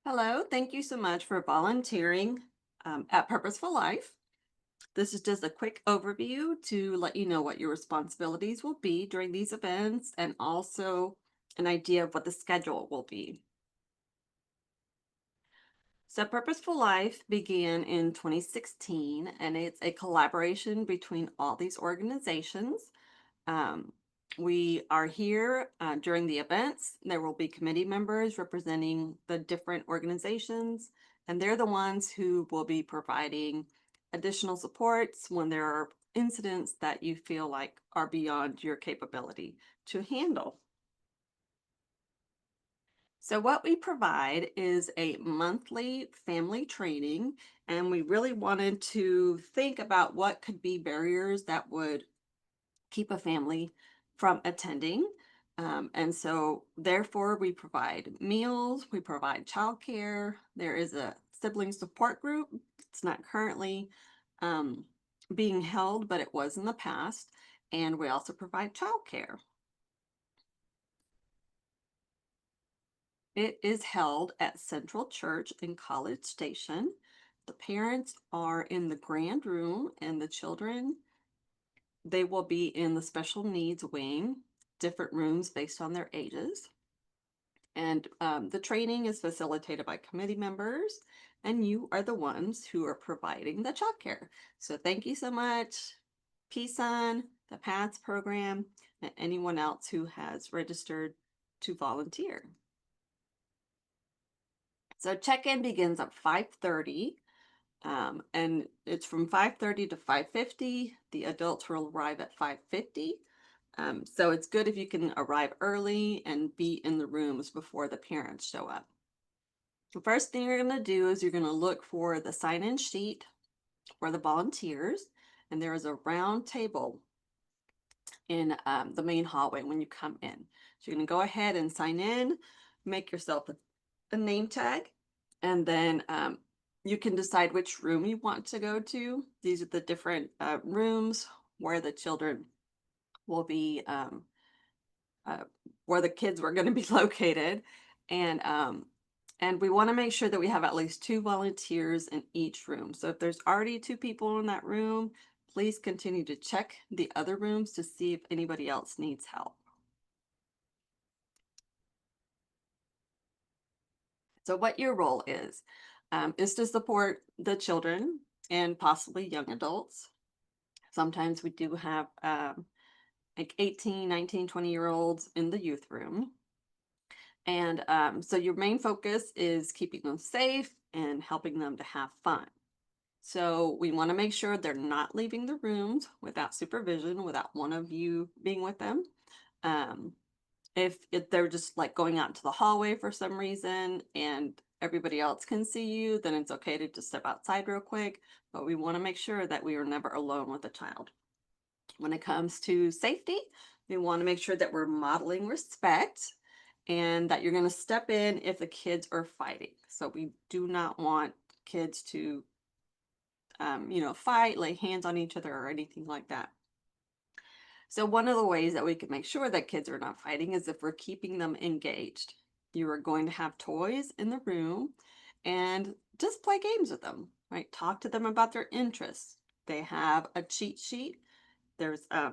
Hello, thank you so much for volunteering at Purposeful Life. This is just a quick overview to let you know what your responsibilities will be during these events and also an idea of what the schedule will be. So, Purposeful Life began in 2016 and it's a collaboration between all these organizations. Um, we are here during the events. There will be committee members representing the different organizations, and they're the ones who will be providing additional supports when there are incidents that you feel like are beyond your capability to handle. So, what we provide is a monthly family training, and we really wanted to think about what could be barriers that would keep a family from attending. And so, therefore, we provide meals, we provide childcare. There is a sibling support group. It's not currently um, being held, but it was in the past. And we also provide childcare. It is held at Central Church in College Station. The parents are in the grand room, and the children they will be in the special needs wing, different rooms based on their ages. And the training is facilitated by committee members, and you are the ones who are providing the childcare. So thank you so much, PSUN, the PATS program, and anyone else who has registered to volunteer. So check-in begins at 5:30. And it's from 5:30 to 5:50. The adults will arrive at 5:50. So it's good if you can arrive early and be in the rooms before the parents show up. The first thing you're going to do is you're going to look for the sign-in sheet for the volunteers, and there is a round table in the main hallway when you come in. So you're going to go ahead and sign in, make yourself a name tag, and then you can decide which room you want to go to. These are the different rooms where the children will be, uh, where the kids were going to be located, and and we want to make sure that we have at least two volunteers in each room. So if there's already two people in that room, please continue to check the other rooms to see if anybody else needs help. So what your role is to support the children and possibly young adults. Sometimes we do have like 18, 19, 20-year olds in the youth room. And so your main focus is keeping them safe and helping them to have fun. So we want to make sure they're not leaving the rooms without supervision, without one of you being with them. Um, if they're just like going out into the hallway for some reason and everybody else can see you, then it's okay to just step outside real quick. But we want to make sure that we are never alone with a child. When it comes to safety, we want to make sure that we're modeling respect and that you're going to step in if the kids are fighting. So we do not want kids to, fight, lay hands on each other, or anything like that. So one of the ways that we can make sure that kids are not fighting is if we're keeping them engaged. You are going to have toys in the room and just play games with them, right? Talk to them about their interests. They have a cheat sheet. There's a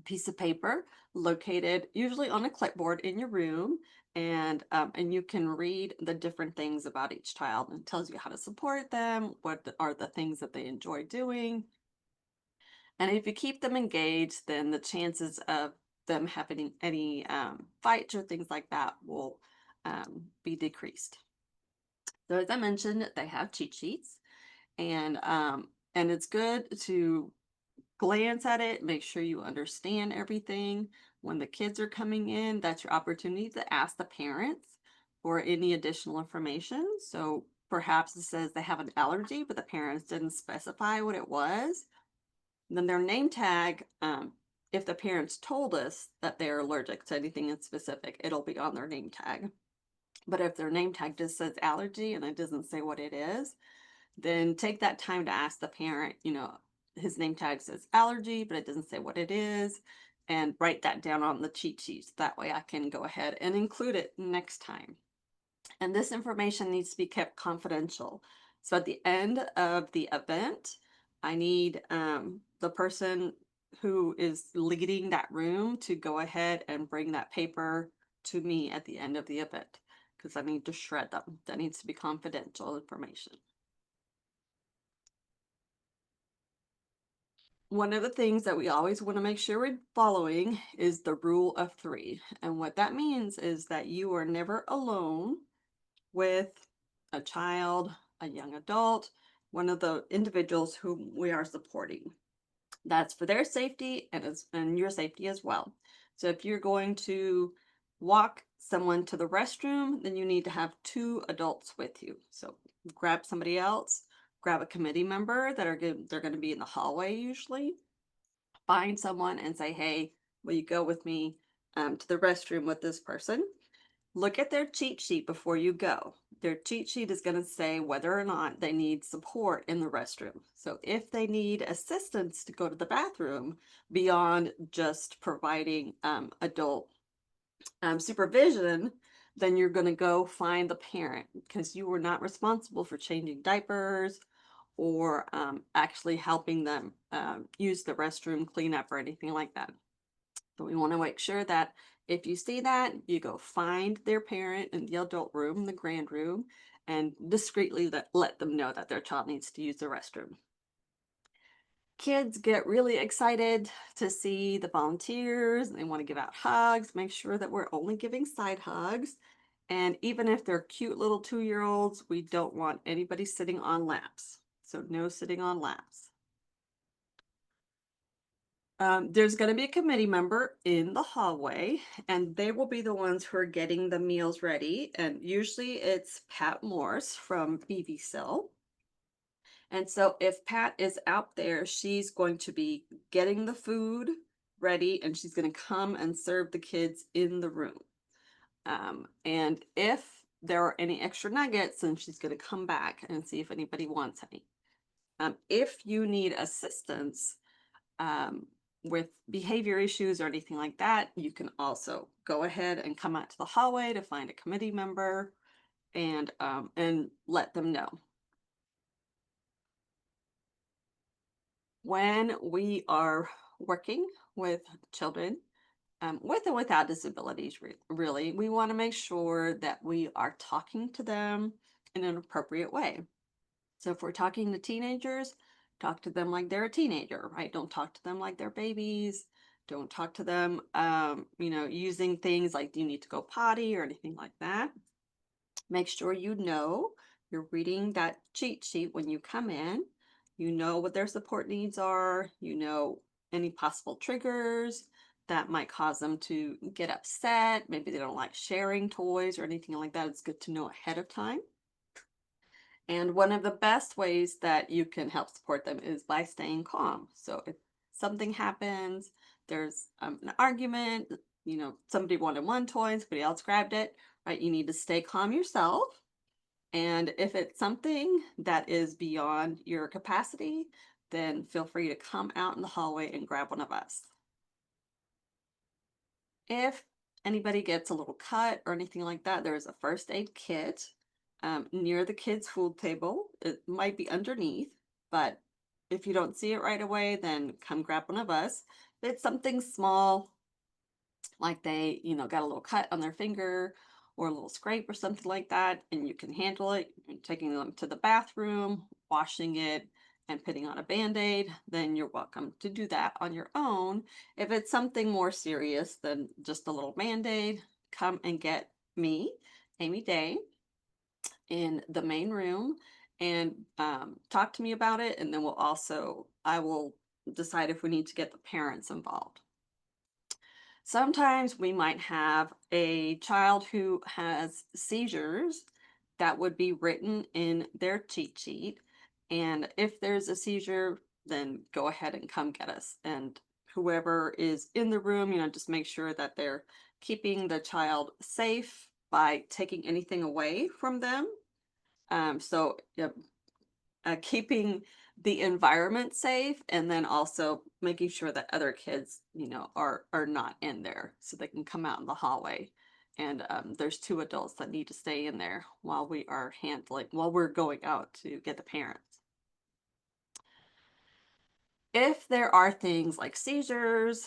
piece of paper located usually on a clipboard in your room, and you can read the different things about each child, and it tells you how to support them, what are the things that they enjoy doing, and if you keep them engaged, then the chances of them having any fights or things like that will be decreased. So as I mentioned, they have cheat sheets, and it's good to glance at it, make sure you understand everything. When the kids are coming in, that's your opportunity to ask the parents for any additional information. So perhaps it says they have an allergy, but the parents didn't specify what it was. Then their name tag, if the parents told us that they're allergic to anything in specific, it'll be on their name tag. But if their name tag just says allergy and it doesn't say what it is, then take that time to ask the parent, his name tag says allergy, but it doesn't say what it is, and write that down on the cheat sheets. That way I can go ahead and include it next time. And this information needs to be kept confidential. So at the end of the event, I need the person who is leading that room to go ahead and bring that paper to me at the end of the event because I need to shred them. That needs to be confidential information. One of the things that we always want to make sure we're following is the rule of three. And what that means is that you are never alone with a child, a young adult, one of the individuals whom we are supporting. That's for their safety and your safety as well. So if you're going to walk someone to the restroom, then you need to have two adults with you. So grab somebody else, grab a committee member that are good, they're going to be in the hallway usually. Find someone and say, "Hey, will you go with me to the restroom with this person?" Look at their cheat sheet before you go. Their cheat sheet is going to say whether or not they need support in the restroom. So if they need assistance to go to the bathroom beyond just providing adult supervision, then you're going to go find the parent because you were not responsible for changing diapers or actually helping them use the restroom, clean up, or anything like that. So we want to make sure that if you see that, you go find their parent in the adult room, the grand room, and discreetly let them know that their child needs to use the restroom. Kids get really excited to see the volunteers. They want to give out hugs. Make sure that we're only giving side hugs. And even if they're cute little 2-year-olds, we don't want anybody sitting on laps. So no sitting on laps. There's going to be a committee member in the hallway, and they will be the ones who are getting the meals ready. And usually it's Pat Morse from BV. And so if Pat is out there, she's going to be getting the food ready and she's going to come and serve the kids in the room. And if there are any extra nuggets, then she's going to come back and see if anybody wants any. If you need assistance, with behavior issues or anything like that, you can also go ahead and come out to the hallway to find a committee member and let them know. When we are working with children, with and without disabilities, really, we want to make sure that we are talking to them in an appropriate way. So if we're talking to teenagers, talk to them like they're a teenager, right? Don't talk to them like they're babies. Don't talk to them, using things like "do you need to go potty" or anything like that. Make sure you know you're reading that cheat sheet when you come in. You know what their support needs are. You know any possible triggers that might cause them to get upset. Maybe they don't like sharing toys or anything like that. It's good to know ahead of time. And one of the best ways that you can help support them is by staying calm. So if something happens, there's an argument, somebody wanted one toy, somebody else grabbed it, right? You need to stay calm yourself. And if it's something that is beyond your capacity, then feel free to come out in the hallway and grab one of us. If anybody gets a little cut or anything like that, there is a first aid kit near the kids' food table. It might be underneath, but if you don't see it right away, then come grab one of us. If it's something small, like they, got a little cut on their finger or a little scrape or something like that, and you can handle it, taking them to the bathroom, washing it, and putting on a band-aid, then you're welcome to do that on your own. If it's something more serious than just a little band-aid, come and get me, Amy Day, in the main room and talk to me about it. And then I will decide if we need to get the parents involved. Sometimes we might have a child who has seizures that would be written in their cheat sheet. And if there's a seizure, then go ahead and come get us. And whoever is in the room, just make sure that they're keeping the child safe by taking anything away from them. Keeping the environment safe and then also making sure that other kids, are not in there so they can come out in the hallway and there's two adults that need to stay in there while we're going out to get the parents. If there are things like seizures,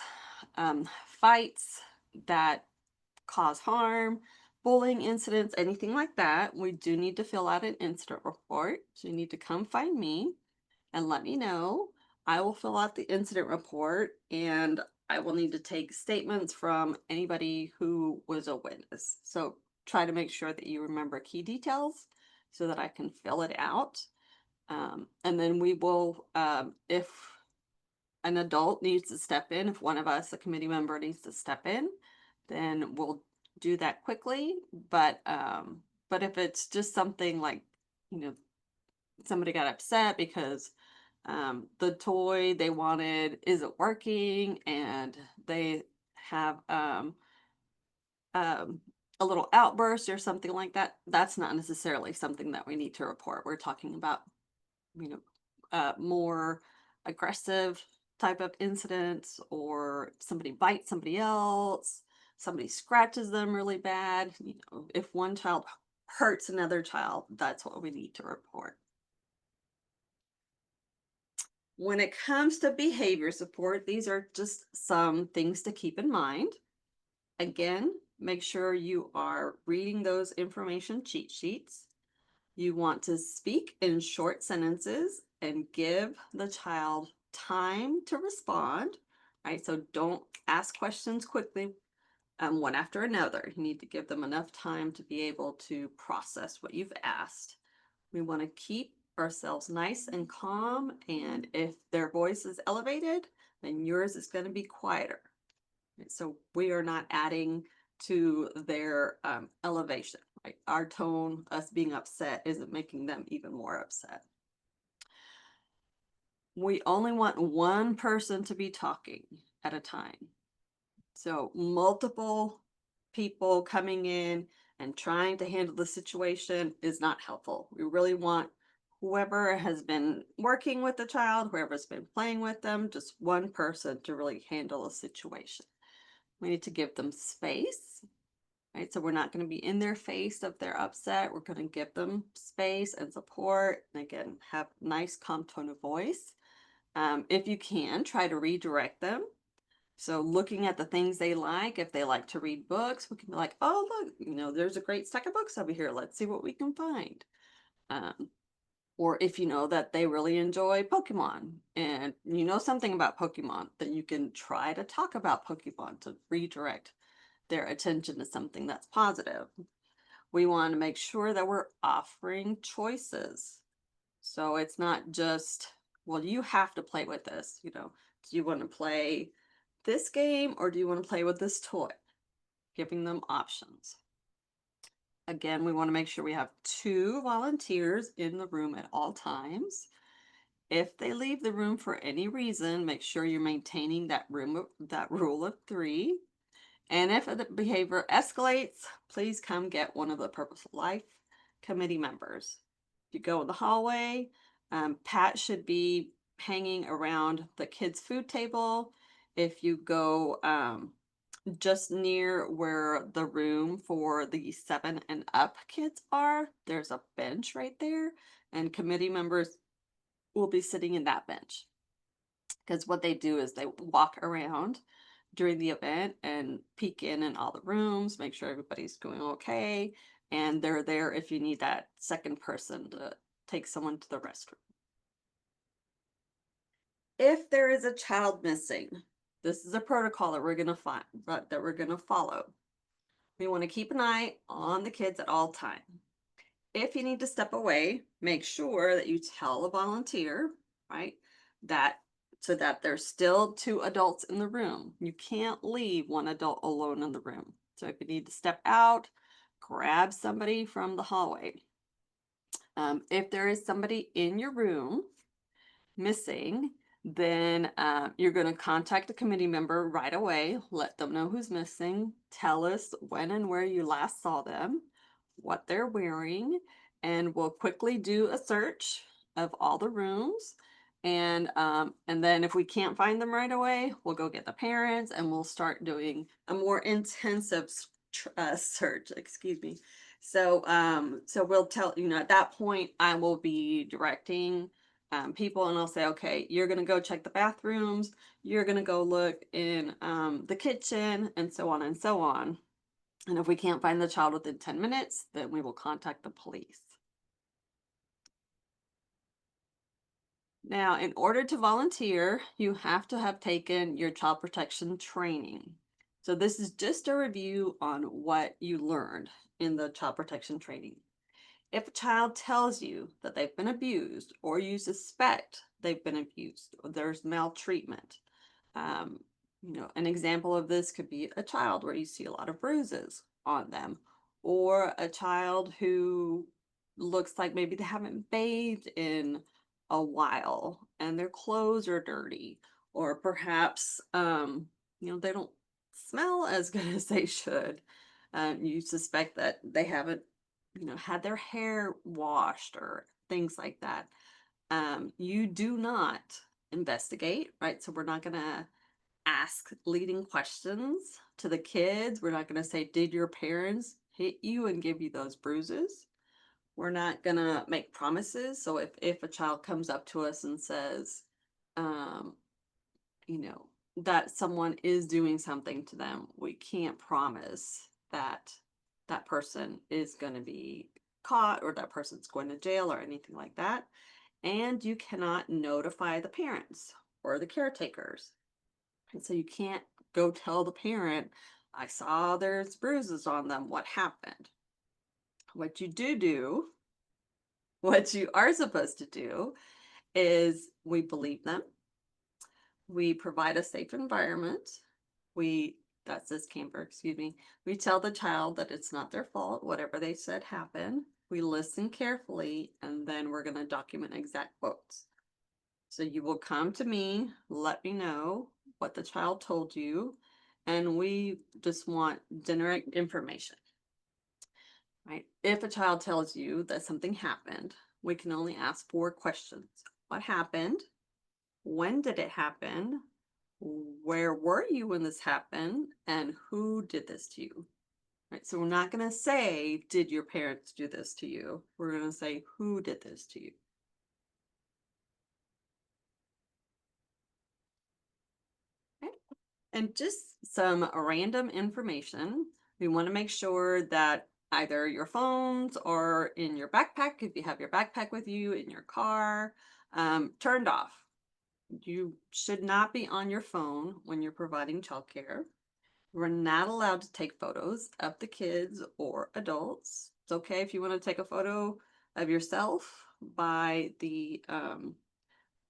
fights that cause harm, bullying incidents, anything like that, we do need to fill out an incident report. So you need to come find me and let me know. I will fill out the incident report, and I will need to take statements from anybody who was a witness. So try to make sure that you remember key details so that I can fill it out. And then we will, if an adult needs to step in, if one of us, a committee member, needs to step in, then we'll do that quickly. But if it's just something like, you know, somebody got upset because the toy they wanted isn't working, and they have um, a little outburst or something like that, that's not necessarily something that we need to report. We're talking about, you know, more aggressive type of incidents, or somebody bites somebody else, somebody scratches them really bad. You know, if one child hurts another child, that's what we need to report. When it comes to behavior support, these are just some things to keep in mind. Again, make sure you are reading those information cheat sheets. You want to speak in short sentences and give the child time to respond, right? So don't ask questions quickly, one after another. You need to give them enough time to be able to process what you've asked. We want to keep ourselves nice and calm, and if their voice is elevated, then yours is going to be quieter. So we are not adding to their elevation. Right? Our tone, us being upset, isn't making them even more upset. We only want one person to be talking at a time. So multiple people coming in and trying to handle the situation is not helpful. We really want whoever has been working with the child, whoever's been playing with them, just one person to really handle a situation. We need to give them space, right? So we're not going to be in their face if they're upset. We're going to give them space and support. And again, have nice, calm tone of voice. If you can, try to redirect them. So looking at the things they like, if they like to read books, we can be like, oh, look, you know, there's a great stack of books over here. Let's see what we can find. Or if you know that they really enjoy Pokemon and you know something about Pokemon, then you can try to talk about Pokemon to redirect their attention to something that's positive. We want to make sure that we're offering choices. So it's not just, well, you have to play with this. You know, do you want to play this game or do you want to play with this toy? Giving them options. Again, we want to make sure we have 2 volunteers in the room at all times. If they leave the room for any reason, make sure you're maintaining that rule of 3. And if the behavior escalates, please come get one of the Purposeful Life committee members. If you go in the hallway, Pat should be hanging around the kids' food table. If you go just near where the room for the 7 and up kids are, there's a bench right there, and committee members will be sitting in that bench. Because what they do is they walk around during the event and peek in all the rooms, make sure everybody's doing okay, and they're there if you need that second person to take someone to the restroom. If there is a child missing, this is a protocol that we're going to follow. We want to keep an eye on the kids at all times. If you need to step away, make sure that you tell a volunteer, right, that so that there's still 2 adults in the room. You can't leave one adult alone in the room. So if you need to step out, grab somebody from the hallway. If there is somebody in your room missing, then you're going to contact a committee member right away, let them know who's missing, tell us when and where you last saw them, what they're wearing, and we'll quickly do a search of all the rooms. And then if we can't find them right away, we'll go get the parents and we'll start doing a more intensive search, excuse me. So we'll tell, at that point, I will be directing people, and I'll say, okay, you're going to go check the bathrooms, you're going to go look in the kitchen, and so on and so on. And if we can't find the child within 10 minutes, then we will contact the police. Now, in order to volunteer, you have to have taken your child protection training. So this is just a review on what you learned in the child protection training. If a child tells you that they've been abused, or you suspect they've been abused, or there's maltreatment, um, an example of this could be a child where you see a lot of bruises on them, or a child who looks like maybe they haven't bathed in a while and their clothes are dirty, or perhaps they don't smell as good as they should. You suspect that they haven't had their hair washed or things like that. You do not investigate, right? So we're not going to ask leading questions to the kids. We're not going to say, did your parents hit you and give you those bruises? We're not going to make promises. So if a child comes up to us and says, um, you know, that someone is doing something to them, we can't promise that that person is going to be caught or that person's going to jail or anything like that. And you cannot notify the parents or the caretakers. And so you can't go tell the parent, I saw there's bruises on them. What happened? What you do, what you are supposed to do is we believe them. We provide a safe environment. That's this camper, excuse me. We tell the child that it's not their fault, whatever they said happened. We listen carefully, and then we're going to document exact quotes. So you will come to me, let me know what the child told you, and we just want generic information, right? If a child tells you that something happened, we can only ask 4 questions. What happened? When did it happen? Where were you when this happened? And who did this to you? Right? So we're not going to say, did your parents do this to you? We're going to say, who did this to you? Okay? And just some random information. We want to make sure that either your phones or in your backpack, if you have your backpack with you, in your car, turned off. You should not be on your phone when you're providing childcare. We're not allowed to take photos of the kids or adults. It's okay if you want to take a photo of yourself by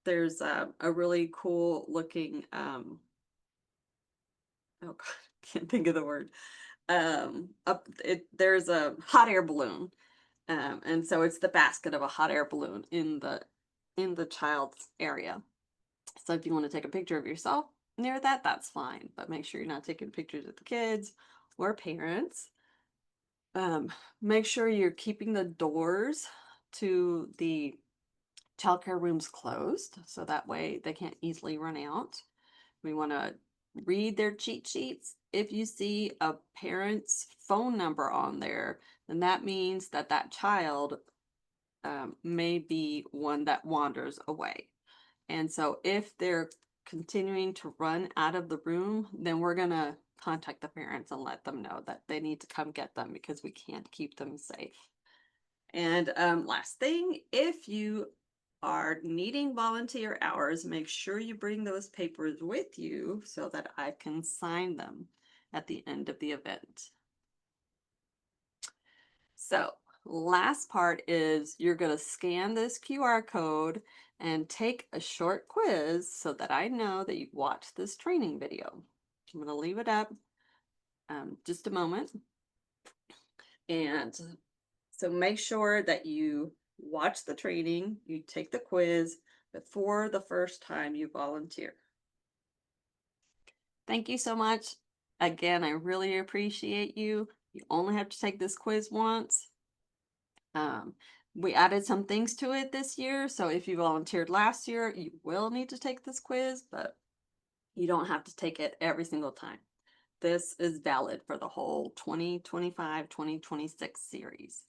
there's a really cool looking, oh God, can't think of the word. There's a hot air balloon. And so it's the basket of a hot air balloon in the child's area. So if you want to take a picture of yourself near that, that's fine. But make sure you're not taking pictures of the kids or parents. Make sure you're keeping the doors to the childcare rooms closed, so that way they can't easily run out. We want to read their cheat sheets. If you see a parent's phone number on there, then that means that that child may be one that wanders away. And so if they're continuing to run out of the room, then we're going to contact the parents and let them know that they need to come get them because we can't keep them safe. And last thing, if you are needing volunteer hours, make sure you bring those papers with you so that I can sign them at the end of the event. So last part is you're going to scan this QR code and take a short quiz so that I know that you've watched this training video. I'm going to leave it up just a moment. And so make sure that you watch the training, you take the quiz before the first time you volunteer. Thank you so much. Again, I really appreciate you. You only have to take this quiz once. We added some things to it this year, so if you volunteered last year, you will need to take this quiz, but you don't have to take it every single time. This is valid for the whole 2025-2026 series.